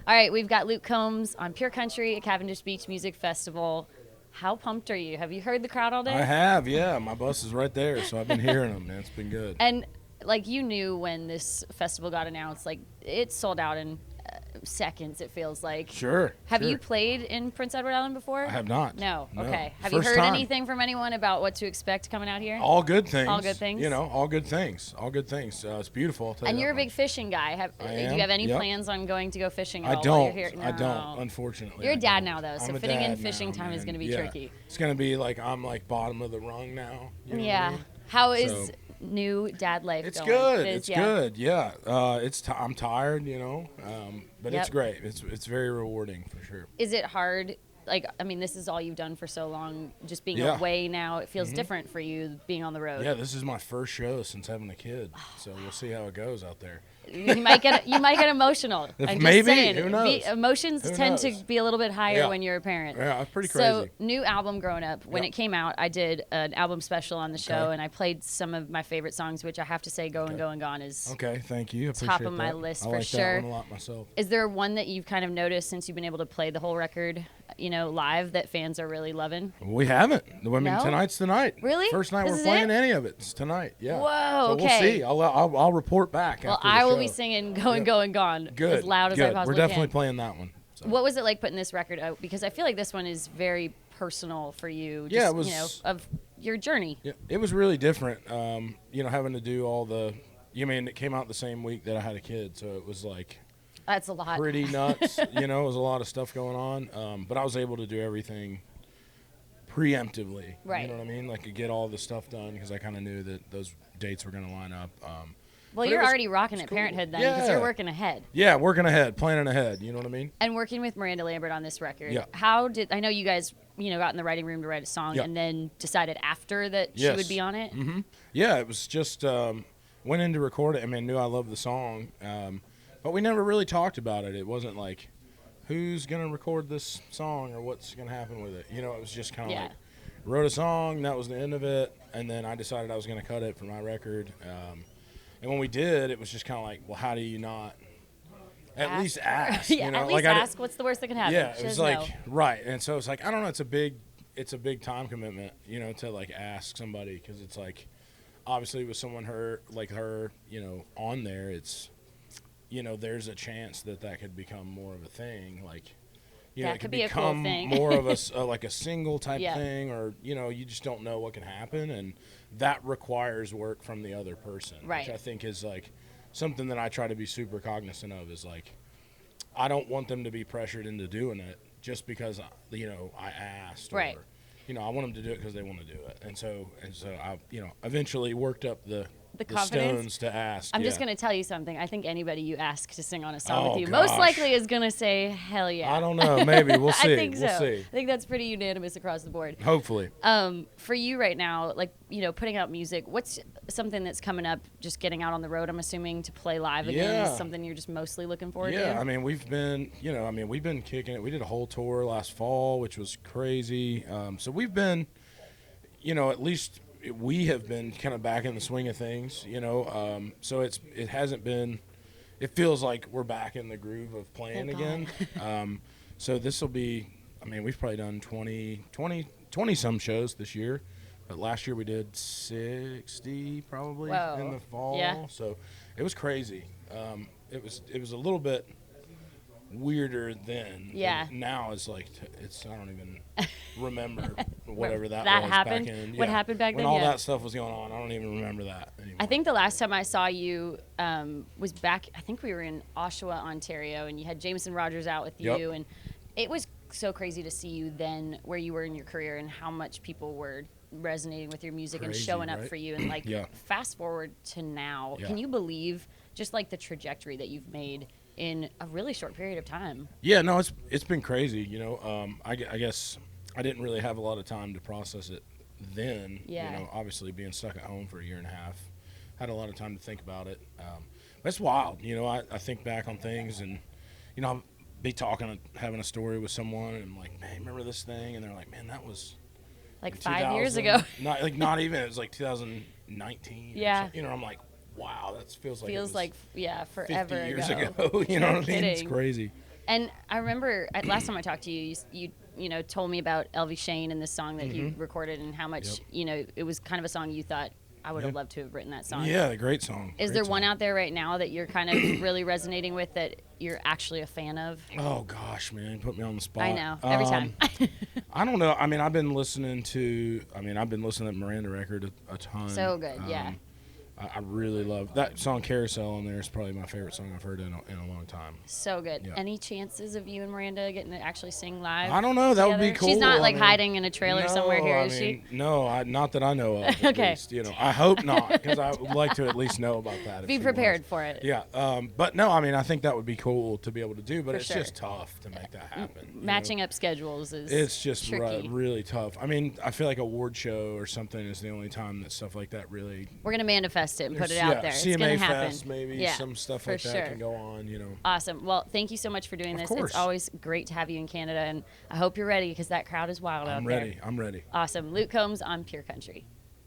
All right, we've got Luke Combs on Pure Country at Cavendish Beach Music Festival. How pumped are you? Have you heard the crowd all day? I have, yeah. My bus is right there, so I've been hearing them, man. It's been good. And like you knew when this festival got announced, like it sold out in seconds, it feels like. Sure. Have sure. you played in Prince Edward Island before? I have not. No. No. Okay. Have you First heard time. anything from anyone about what to expect coming out here? All good things. All good things? You know, all good things. All good things. It's beautiful. I'll tell And you you're a that big fishing guy. Do am, you have any yep. plans on going to go fishing at I all don't. while you're here? I No. don't, unfortunately. You're a I dad don't. now, though, so I'm a fitting in dad fishing now, time is man. going to be Yeah. tricky. It's going to be like I'm like bottom of the rung now. You know Yeah. what I mean? How is So- new dad life It's going? good. It is, It's yeah. good. Yeah. I'm tired, you know, but Yep. it's great. It's very rewarding for sure. Is it hard? Like, I mean, this is all you've done for so long. Just being Yeah. away now, it feels different for you being on the road. Yeah, this is my first show since having a kid, so we'll see how it goes out there. You might get emotional. I'm just Maybe. saying, Who knows? Emotions Who tend knows? to be a little bit higher Yeah. when you're a parent. Yeah, it's pretty So, crazy. new album, Growin Up. When Yep. it came out, I did an album special on the show, Okay. and I played some of my favorite songs, which I have to say, Going, Going, Gone is. Okay, thank you. I Top appreciate of my that. list I for like sure. that one a lot myself. Is there one that you've kind of noticed since you've been able to play the whole record, live, that fans are really loving? We haven't. I mean, No? tonight's the night. Really? First night This we're is playing it? any of it. It's tonight. Yeah. Whoa, So okay. we'll see. I'll report back. Well, after the I will show. be singing Going, Yeah. Going, Gone Good. as loud as good. I possibly We're definitely can. playing that one. So. What was it like putting this record out? Because I feel like this one is very personal for you. Just, Yeah, it was- of your journey. Yeah, it was really different. Having to do all the. It came out the same week that I had a kid, so it was like That's a lot. pretty nuts. It was a lot of stuff going on. But I was able to do everything preemptively. Right. You know what I mean? Like to get all the stuff done because I kind of knew that those dates were going to line up. Well, but you're it was- already rocking at cool. Parenthood then because you're Yeah. working ahead. Yeah, working ahead, planning ahead. You know what I mean? And working with Miranda Lambert on this record. Yeah. I know you guys, got in the writing room to write a song Yeah. and then decided after that she Yes. would be on it? Mm-hmm. Yeah, it was just went in to record it. I mean, knew I loved the song, but we never really talked about it. It wasn't like who's gonna record this song or what's gonna happen with it. It was just kind of Yeah. like wrote a song. That was the end of it, and then I decided I was gonna cut it for my record. And when we did, it was just kind of like, well, how do you not at least ask? Yeah, at least like ask. What's the worst that can happen? Yeah, She it was says like no. right, and so it's like I don't know. It's a big time commitment, to like ask somebody because it's like obviously with someone her on there, it's there's a chance that could become more of a thing, like That it could could be a cool become thing. more of like a single type Yeah. thing, or you just don't know what can happen, and that requires work from the other person, Right. which I think is like something that I try to be super cognizant of is like I don't want them to be pressured into doing it just because I asked, Right. or I want them to do it because they want to do it, and so I eventually worked up the confidence? stones to ask. I'm just yeah. going to tell you something. I think anybody you ask to sing on a song with Oh, you most gosh. likely is going to say, hell yeah. I don't know, maybe we'll see. I think so. We'll see. I think that's pretty unanimous across the board. Hopefully. For you right now, like, putting out music, what's something that's coming up, just getting out on the road, I'm assuming, to play live again Yeah. is something you're just mostly looking forward Yeah, to? I mean, we've been kicking it. We did a whole tour last fall, which was crazy. So we've been, at least we have been kind of back in the swing of things, so it hasn't been, it feels like we're back in the groove of playing Thank again. So this will be, I mean, we've probably done 20 some shows this year, but last year we did 60 probably Whoa. in the fall. Yeah. So it was crazy. It was a little bit weirder then. Yeah. And now it's like I don't even remember whatever that was happened? back in. What happened back when then? all Yeah. that stuff was going on. I don't even remember that anymore. I think the last time I saw you was back, I think we were in Oshawa, Ontario, and you had Jameson Rogers out with Yep. you, and it was so crazy to see you then where you were in your career and how much people were resonating with your music and Crazy, showing up right? for you. And like Yeah. fast forward to now, Yeah. can you believe just like the trajectory that you've made in a really short period of time? Yeah, no, it's been crazy. I guess I didn't really have a lot of time to process it then. Yeah. Obviously being stuck at home for a year and a half, had a lot of time to think about it. But it's wild. I think back on things, and I'll be having a story with someone, and I'm like, man, remember this thing? And they're like, man, that was Like in 5 years 2000. ago. Not even. It was like 2019. or Yeah. something. I'm like, wow, that feels like it Feels was like, yeah, 50 forever years ago. ago. You know what I mean? It's Kidding. crazy. And I remember last time I talked to you, you know, told me about Elvie Shane and this song that you recorded and how much, you know, it was kind of a song you thought I would have loved to have written that song. Yeah, great song. Is there one out there right now that you're kind of really resonating with that you're actually a fan of? Oh gosh, man, you put me on the spot. I know, every time. I don't know. I mean, I've been listening to that Miranda record a ton. So good, yeah. I really love that song. Carousel on there is probably my favorite song I've heard in a long time. So good. Yeah. Any chances of you and Miranda getting to actually sing live? I don't know. That would be cool. She's not like hiding in a trailer somewhere here, is she? No, not that I know of. Okay. At least, you know, I hope not, because I would like to at least know about that. Be prepared for it. Yeah. But no, I mean, I think that would be cool to be able to do, but For it's sure. just tough to make that happen. Matching up schedules is It's just tricky. really tough. I mean, I feel like award show or something is the only time that stuff like that really. We're gonna manifest it and put it out there. It's CMA gonna happen. Fest, maybe Yeah, some stuff for like sure. that can go on. You know. Awesome. Well, thank you so much for doing this. course. It's always great to have you in Canada, and I hope you're ready because that crowd is wild out there. I'm ready. Awesome. Luke Combs on Pure Country.